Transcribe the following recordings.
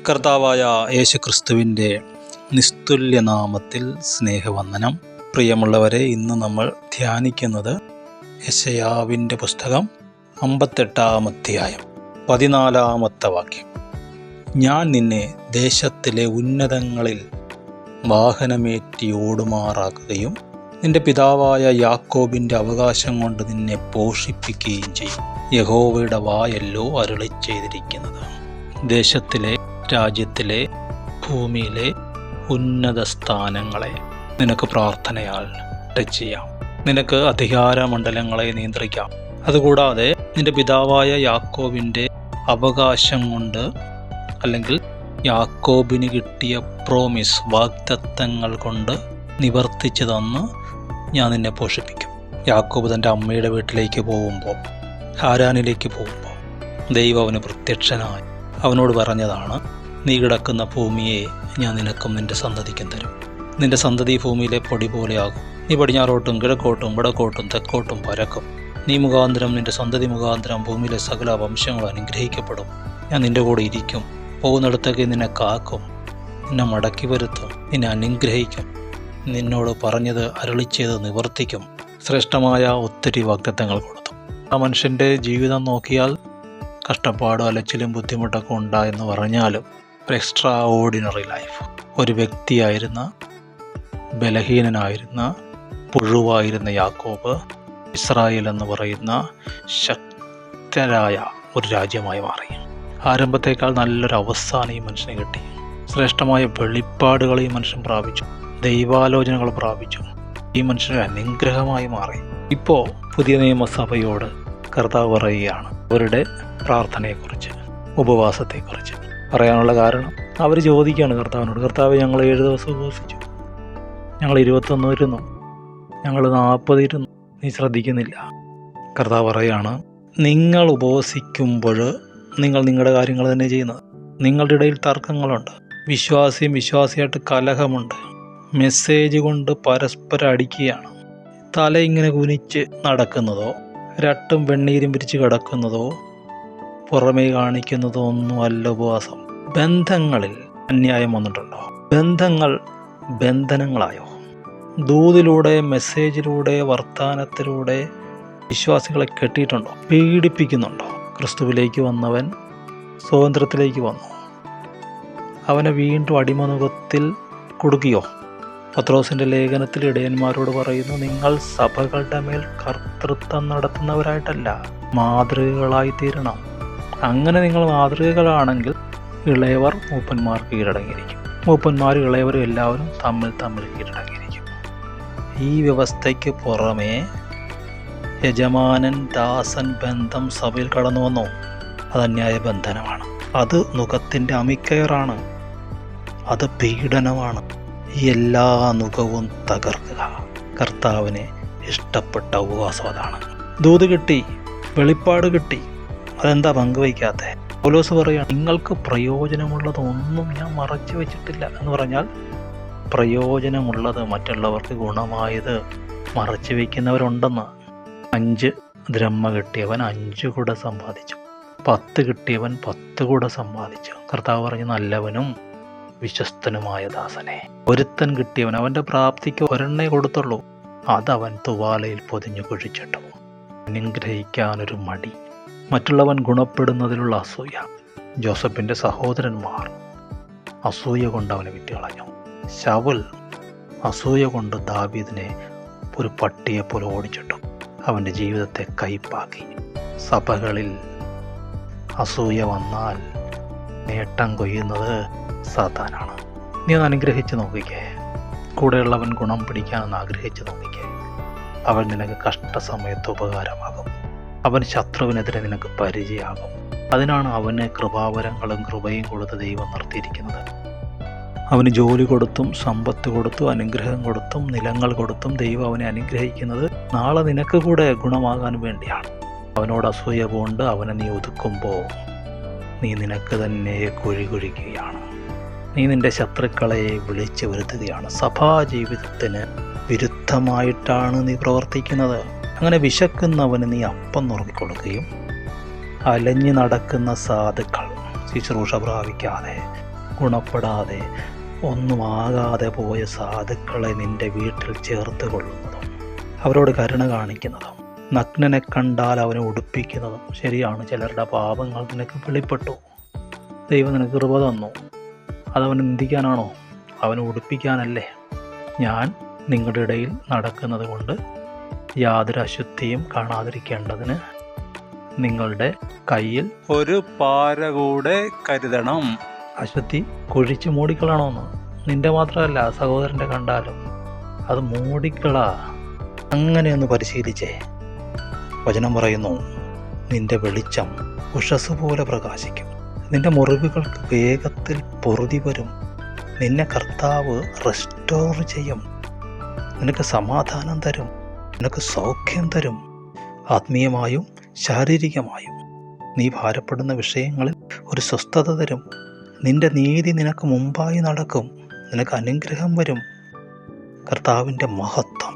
കർത്താവായ യേശുക്രിസ്തുവിൻ്റെ നിസ്തുല്യനാമത്തിൽ സ്നേഹവന്ദനം. പ്രിയമുള്ളവരെ, ഇന്ന് നമ്മൾ ധ്യാനിക്കുന്നത് യെശയ്യാവിൻ്റെ പുസ്തകം 58-ാം അധ്യായം 14-ാമത്തെ വാക്യം. ഞാൻ നിന്നെ ദേശത്തിലെ ഉന്നതങ്ങളിൽ വാഹനമേറ്റി ഓടുമാറാക്കുകയും നിന്റെ പിതാവായ യാക്കോബിൻ്റെ അവകാശം കൊണ്ട് നിന്നെ പോഷിപ്പിക്കുകയും ചെയ്യും. യഹോവയുടെ വായല്ലോ അരുളി ചെയ്തിരിക്കുന്നത്. ദേശത്തിലെ, രാജ്യത്തിലെ, ഭൂമിയിലെ ഉന്നത സ്ഥാനങ്ങളെ നിനക്ക് പ്രാർത്ഥനയാൽ ടച്ച് ചെയ്യാം. നിനക്ക് അധികാരമണ്ഡലങ്ങളെ നിയന്ത്രിക്കാം. അതുകൂടാതെ നിന്റെ പിതാവായ യാക്കോബിൻ്റെ അവകാശം കൊണ്ട്, അല്ലെങ്കിൽ യാക്കോബിന് കിട്ടിയ പ്രോമിസ്, വാഗ്ദത്തങ്ങൾ കൊണ്ട് നിവർത്തിച്ചു തന്ന് ഞാൻ നിന്നെ പോഷിപ്പിക്കും. യാക്കോബ് തൻ്റെ അമ്മയുടെ വീട്ടിലേക്ക് പോകുമ്പോൾ, ഹാരാനിലേക്ക് പോകുമ്പോൾ ദൈവം അവന് പ്രത്യക്ഷനായി അവനോട് പറഞ്ഞതാണ്, നീ കിടക്കുന്ന ഭൂമിയെ ഞാൻ നിനക്കും നിന്റെ സന്തതിക്കും തരും. നിന്റെ സന്തതി ഭൂമിയിലെ പൊടി പോലെയാകും. നീ പടിഞ്ഞാറോട്ടും കിഴക്കോട്ടും വടക്കോട്ടും തെക്കോട്ടും പരക്കും. നീ മുഖാന്തരം, നിന്റെ സന്തതി മുഖാന്തരം ഭൂമിയിലെ സകല വംശങ്ങളും അനുഗ്രഹിക്കപ്പെടും. ഞാൻ നിന്റെ കൂടെ ഇരിക്കും. പോകുന്നിടത്തേക്ക് നിന്നെ കാക്കും, നിന്നെ മടക്കി വരുത്തും, നിന്നെ അനുഗ്രഹിക്കും, നിന്നോട് പറഞ്ഞത് അരുളിച്ചത് നിവർത്തിക്കും. ശ്രേഷ്ഠമായ ഒത്തിരി വാഗ്ദത്തങ്ങൾ കൊടുത്തു. ആ മനുഷ്യൻ്റെ ജീവിതം നോക്കിയാൽ കഷ്ടപ്പാടും അലച്ചിലും ബുദ്ധിമുട്ടൊക്കെ ഉണ്ടായെന്ന് പറഞ്ഞാലും ഒരു എക്സ്ട്രാ ഓർഡിനറി ലൈഫ്. ഒരു വ്യക്തിയായിരുന്ന, ബലഹീനനായിരുന്ന, പുഴുവായിരുന്ന യാക്കോബ് ഇസ്രായേൽ എന്ന് പറയുന്ന ശക്തരായ ഒരു രാജ്യമായി മാറി. ആരംഭത്തേക്കാൾ നല്ലൊരു അവസാനം ഈ മനുഷ്യന് കിട്ടി. ശ്രേഷ്ഠമായ വെളിപ്പാടുകൾ ഈ മനുഷ്യൻ പ്രാപിച്ചു. ദൈവാലോചനകൾ പ്രാപിച്ചു. ഈ മനുഷ്യന് അനുഗ്രഹമായി മാറി. ഇപ്പോൾ പുതിയ നിയമസഭയോട് കർത്താവ് പറയുകയാണ് അവരുടെ പ്രാർത്ഥനയെക്കുറിച്ച്, ഉപവാസത്തെക്കുറിച്ച്. പറയാനുള്ള കാരണം, അവർ ചോദിക്കുകയാണ് കർത്താവിനോട്, കർത്താവ്, ഞങ്ങൾ 7 ദിവസം ഉപവസിച്ചു, ഞങ്ങൾ 21 ഇരുന്നു, ഞങ്ങൾ 40 ഇരുന്നു, നീ ശ്രദ്ധിക്കുന്നില്ല. കർത്താവ് പറയുകയാണ്, നിങ്ങൾ ഉപവസിക്കുമ്പോൾ നിങ്ങൾ നിങ്ങളുടെ കാര്യങ്ങൾ തന്നെ ചെയ്യുന്നത്. നിങ്ങളുടെ ഇടയിൽ തർക്കങ്ങളുണ്ട്, വിശ്വാസിയായിട്ട് കലഹമുണ്ട്, മെസ്സേജ് കൊണ്ട് പരസ്പരം അടിക്കുകയാണ്, തല ഇങ്ങനെ കുനിച്ച് നടക്കുന്നതോ, രട്ടും വെണ്ണീരും പിരിച്ച് കിടക്കുന്നതോ, പുറമേ കാണിക്കുന്നതോ ഒന്നുമല്ല ഉപവാസം. ബന്ധങ്ങളിൽ അന്യായം വന്നിട്ടുണ്ടോ? ബന്ധങ്ങൾ ബന്ധനങ്ങളായോ? ദൂതിലൂടെ, മെസ്സേജിലൂടെ, വർത്താനത്തിലൂടെ വിശ്വാസികളെ കെട്ടിയിട്ടുണ്ടോ? പീഡിപ്പിക്കുന്നുണ്ടോ? ക്രിസ്തുവിലേക്ക് വന്നവൻ സ്വാതന്ത്ര്യത്തിലേക്ക് വന്നു, അവനെ വീണ്ടും അടിമനുഖത്തിൽ കൊടുക്കുകയോ? പത്രോസിൻ്റെ ലേഖനത്തിൽ ഇടയന്മാരോട് പറയുന്നു, നിങ്ങൾ സഭകളുടെ മേൽ കർത്തൃത്വം നടത്തുന്നവരായിട്ടല്ല, മാതൃകകളായി തീരണം. അങ്ങനെ നിങ്ങൾ മാതൃകകളാണെങ്കിൽ ഇളയവർ മൂപ്പന്മാർക്ക് കീഴടങ്ങിയിരിക്കും, മൂപ്പന്മാർ ഇളയവരും എല്ലാവരും തമ്മിൽ കീഴടങ്ങിയിരിക്കും. ഈ വ്യവസ്ഥയ്ക്ക് പുറമേ യജമാനൻ ദാസൻ ബന്ധം സഭയിൽ കടന്നു വന്നു. അത് അന്യായ ബന്ധനമാണ്. അത് നുഖത്തിൻ്റെ അമിക്കയറാണ്. അത് പീഡനമാണ്. എല്ലാ നുഖവും തകർക്കുക. കർത്താവിന് ഇഷ്ടപ്പെട്ട ഉപവാസം അതാണ്. ദൂത് കിട്ടി, വെളിപ്പാട് കിട്ടി, അതെന്താ പങ്കുവയ്ക്കാത്തെ? പൗലോസ് പറയുകയാണ്, നിങ്ങൾക്ക് പ്രയോജനമുള്ളതൊന്നും ഞാൻ മറച്ചു വെച്ചിട്ടില്ല എന്ന് പറഞ്ഞാൽ, പ്രയോജനമുള്ളത്, മറ്റുള്ളവർക്ക് ഗുണമായത് മറച്ചു വയ്ക്കുന്നവരുണ്ടെന്ന്. 5 ദ്രഹ്മ കിട്ടിയവൻ 5 കൂട സമ്പാദിച്ചു, 10 കിട്ടിയവൻ 10 കൂട സമ്പാദിച്ചു. കർത്താവ് പറഞ്ഞു, നല്ലവനും വിശ്വസ്തനുമായ ദാസനെ. ഒരുത്തൻ കിട്ടിയവൻ അവൻ്റെ പ്രാപ്തിക്ക് ഒരെണ്ണേ കൊടുത്തുള്ളൂ, അതവൻ തുവാലയിൽ പൊതിഞ്ഞു കുഴിച്ചിട്ടു. അനുഗ്രഹിക്കാനൊരു മടി, മറ്റുള്ളവൻ ഗുണപ്പെടുന്നതിലുള്ള അസൂയ. ജോസഫിൻ്റെ സഹോദരന്മാർ അസൂയ കൊണ്ട് അവനെ വിറ്റുകളഞ്ഞു. ശൗൽ അസൂയ കൊണ്ട് ദാവീദിനെ ഒരു പട്ടിയെപ്പോലെ ഓടിച്ചിട്ടു. അവൻ്റെ ജീവിതത്തെ കയ്പാക്കി. സഭകളിൽ അസൂയ വന്നാൽ നേട്ടം കൊയ്യുന്നത് സാത്താനാണ്. നീ ഒന്ന് അനുഗ്രഹിച്ച് നോക്കിക്കേ. കൂടെയുള്ളവൻ ഗുണം പിടിക്കാമെന്ന് ആഗ്രഹിച്ച് നോക്കിക്കേ. അവൻ നിനക്ക് കഷ്ടസമയത്ത് ഉപകാരമാകും. അവൻ ശത്രുവിനെതിരെ നിനക്ക് പരിചയമാകും. അതിനാണ് അവന് കൃപാവരങ്ങളും കൃപയും കൊടുത്ത് ദൈവം നിർത്തിയിരിക്കുന്നത്. അവന് ജോലി കൊടുത്തും, സമ്പത്ത് കൊടുത്തും, അനുഗ്രഹം കൊടുത്തും, നിലങ്ങൾ കൊടുത്തും ദൈവം അവനെ അനുഗ്രഹിക്കുന്നത് നാളെ നിനക്ക് കൂടെ ഗുണമാകാൻ വേണ്ടിയാണ്. അവനോട് അസൂയ കൊണ്ട് അവനെ നീ ഒതുക്കുമ്പോൾ നീ നിനക്ക് തന്നെ കുഴി കുഴിക്കുകയാണ്. നീ നിന്റെ ശത്രുക്കളെ വിളിച്ചു വരുത്തുകയാണ്. സഭാജീവിതത്തിന് വിരുദ്ധമായിട്ടാണ് നീ പ്രവർത്തിക്കുന്നത്. അങ്ങനെ വിശക്കുന്നവന് നീ അപ്പം നുറുക്കിക്കൊടുക്കുകയും, അലഞ്ഞു നടക്കുന്ന സാധുക്കൾ, ശുശ്രൂഷ പ്രാപിക്കാതെ ഗുണപ്പെടാതെ ഒന്നുമാകാതെ പോയ സാധുക്കളെ നിന്റെ വീട്ടിൽ ചേർത്ത് കൊള്ളുന്നതും അവരോട് കരുണ കാണിക്കുന്നതും നഗ്നനെ കണ്ടാൽ അവനെ ഉടുപ്പിക്കുന്നതും ശരിയാണ്. ചിലരുടെ പാപങ്ങൾ നിനക്ക് വെളിപ്പെട്ടു, ദൈവം നിനക്ക് കൃപ തന്നു. അതവനെ നിന്ദിക്കാനാണോ? അവനെ ഉടുപ്പിക്കാനല്ലേ? ഞാൻ നിങ്ങളുടെ ഇടയിൽ നടക്കുന്നത് കൊണ്ട് യാതൊരു അശുദ്ധിയും കാണാതിരിക്കേണ്ടതിന് നിങ്ങളുടെ കയ്യിൽ ഒരു പാര കൂടെ കരുതണം. അശുദ്ധി കുഴിച്ച് മൂടിക്കളണമെന്ന്. നിന്റെ മാത്രമല്ല, സഹോദരൻ്റെ കണ്ടാലും അത് മൂടിക്കളാ. അങ്ങനെയൊന്ന് പരിശീലിച്ചേ. വചനം പറയുന്നു, നിന്റെ വെളിച്ചം ഉഷസ് പോലെ പ്രകാശിക്കും, നിന്റെ മുറിവുകൾക്ക് വേഗത്തിൽ പൊറുതി വരും, നിന്നെ കർത്താവ് റെസ്റ്റോർ ചെയ്യും, നിനക്ക് സമാധാനം തരും, നിനക്ക് സൗഖ്യം തരും, ആത്മീയമായും ശാരീരികമായും. നീ ഭാരപ്പെടുന്ന വിഷയങ്ങളിൽ ഒരു സ്വസ്ഥത തരും. നിന്റെ നീതി നിനക്ക് മുമ്പായി നടക്കും, നിനക്ക് അനുഗ്രഹം വരും. കർത്താവിൻ്റെ മഹത്വം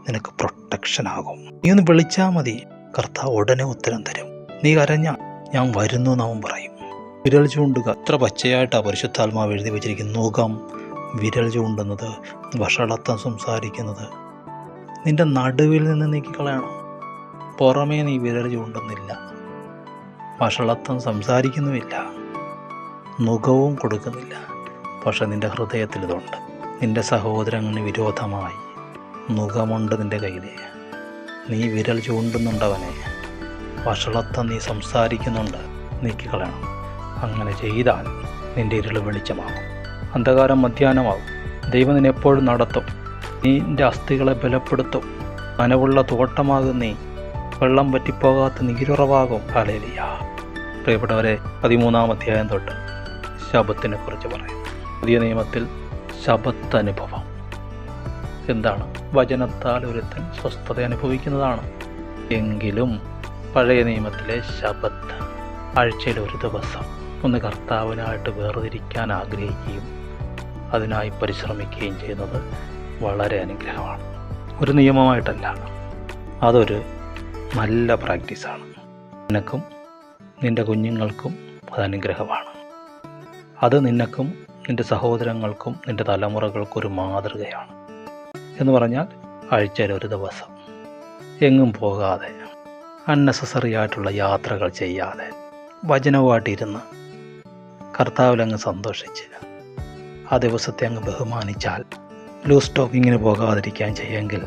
നിനക്ക് പ്രൊട്ടക്ഷനാകും. നീ ഒന്ന് വിളിച്ചാൽ മതി, കർത്താവ് ഉടനെ ഉത്തരം തരും. നീ കരഞ്ഞ ഞാൻ വരുന്നു എന്നവൻ പറയും. വിരൽ ചൂണ്ടുക, അത്ര പച്ചയായിട്ടാണ് പരിശുദ്ധാത്മാവ് എഴുതി വച്ചിരിക്കുന്നത്. മുഖം വിരൽ ചൂണ്ടുന്നത്, വഷളത്വം സംസാരിക്കുന്നത് നിന്റെ നടുവിൽ നിന്ന് നീക്കിക്കളയണം. പുറമേ നീ വിരൽ ചൂണ്ടുന്നില്ല, വഷളത്വം സംസാരിക്കുന്നുമില്ല, മുഖവും കൊടുക്കുന്നില്ല. പക്ഷെ നിന്റെ ഹൃദയത്തിൽ ഇതുണ്ട്. നിന്റെ സഹോദരന് വിരോധമായി മുഖമുണ്ട് നിന്റെ കയ്യിൽ. നീ വിരൽ ചൂണ്ടുന്നുണ്ടവനെ, വഷളത്വം നീ സംസാരിക്കുന്നുണ്ട്, നീക്കിക്കളയണം. അങ്ങനെ ചെയ്താൽ നിന്റെ ഇരുൾ വെളിച്ചമാകും, അന്ധകാരം മധ്യാഹ്നമാകും. ദൈവം നിന്നെ എപ്പോഴും നടത്തും. നിന്റെ അസ്ഥികളെ ബലപ്പെടുത്തും. നനവുള്ള തോട്ടമാകും നീ, വെള്ളം പറ്റിപ്പോകാത്ത നീരുറവാകും. ഹല്ലേലൂയ. പ്രിയപ്പെട്ടവരെ, 13-ാം അധ്യായം തൊട്ട് ശബത്തിനെ കുറിച്ച് പറയും. പുതിയ നിയമത്തിൽ ശബത്ത് അനുഭവം എന്താണ്? വചനത്താൽ ഒരുത്തൻ സ്വസ്ഥത അനുഭവിക്കുന്നതാണ്. എങ്കിലും പഴയ നിയമത്തിലെ ശബത്ത്, ആഴ്ചയിൽ ഒരു ദിവസം ഒന്ന് കർത്താവിനായിട്ട് വേർതിരിക്കാൻ ആഗ്രഹിക്കുകയും അതിനായി പരിശ്രമിക്കുകയും ചെയ്യുന്നത് വളരെ അനുഗ്രഹമാണ്. ഒരു നിയമമായിട്ടല്ല, അതൊരു നല്ല പ്രാക്ടീസാണ്. നിനക്കും നിൻ്റെ കുഞ്ഞുങ്ങൾക്കും അത് അനുഗ്രഹമാണ്. അത് നിനക്കും നിൻ്റെ സഹോദരങ്ങൾക്കും നിൻ്റെ തലമുറകൾക്കും ഒരു മാതൃകയാണ്. എന്ന് പറഞ്ഞാൽ ആഴ്ചയിൽ ഒരു ദിവസം എങ്ങും പോകാതെ, അൺനെസസറി ആയിട്ടുള്ള യാത്രകൾ ചെയ്യാതെ, വചനവുമായിട്ടിരുന്ന് കർത്താവിലങ്ങ് സന്തോഷിച്ച് ആ ദിവസത്തെ അങ്ങ് ബഹുമാനിച്ചാൽ, ലൂസ് ടോക്കിങ്ങിന് പോകാതിരിക്കാൻ ചെയ്യുമെങ്കിൽ,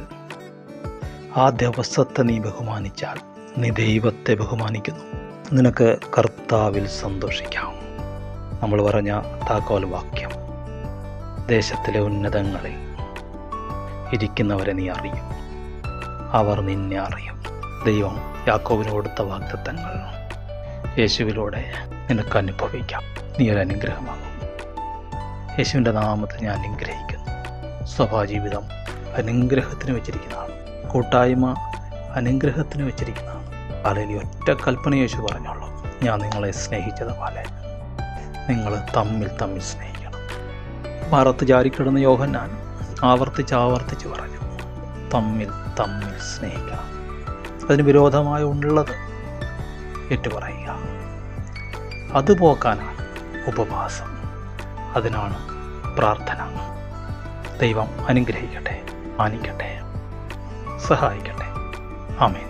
ആ ദിവസത്തെ നീ ബഹുമാനിച്ചാൽ നീ ദൈവത്തെ ബഹുമാനിക്കുന്നു. നിനക്ക് കർത്താവിൽ സന്തോഷിക്കാം. നമ്മൾ പറഞ്ഞ താക്കോൽ വാക്യം, ദേശത്തിലെ ഉന്നതങ്ങളിൽ ഇരിക്കുന്നവരെ നീ അറിയും, അവർ നിന്നെ അറിയും. ദൈവം യാക്കോബിന് കൊടുത്ത വാഗ്ദത്തങ്ങൾ യേശുവിലൂടെ നിനക്ക് അനുഭവിക്കാം. നീ ഒരു അനുഗ്രഹമാകും. യേശുവിൻ്റെ നാമത്തിൽ ഞാൻ അനുഗ്രഹിക്കുന്നു. സ്വഭാജീവിതം അനുഗ്രഹത്തിന് വെച്ചിരിക്കുന്നതാണ്. കൂട്ടായ്മ അനുഗ്രഹത്തിന് വെച്ചിരിക്കുന്നതാണ്. അല്ലെങ്കിൽ ഒറ്റ കൽപ്പന യേശു പറഞ്ഞോളൂ, ഞാൻ നിങ്ങളെ സ്നേഹിച്ചതുപോലെ നിങ്ങൾ തമ്മിൽ തമ്മിൽ സ്നേഹിക്കണം. മറത്ത് ചാരിക്കിടന്ന യോഹന്നാൻ ആവർത്തിച്ച് പറഞ്ഞു, തമ്മിൽ തമ്മിൽ സ്നേഹിക്കണം. അതിന് വിരോധമായി ഉള്ളത് ഏറ്റുപറയുക. അത് പോക്കാനാണ് ഉപവാസം, അതിനാണ് പ്രാർത്ഥന. ദൈവം അനുഗ്രഹിക്കട്ടെ, മാനിക്കട്ടെ, സഹായിക്കട്ടെ. ആമേൻ.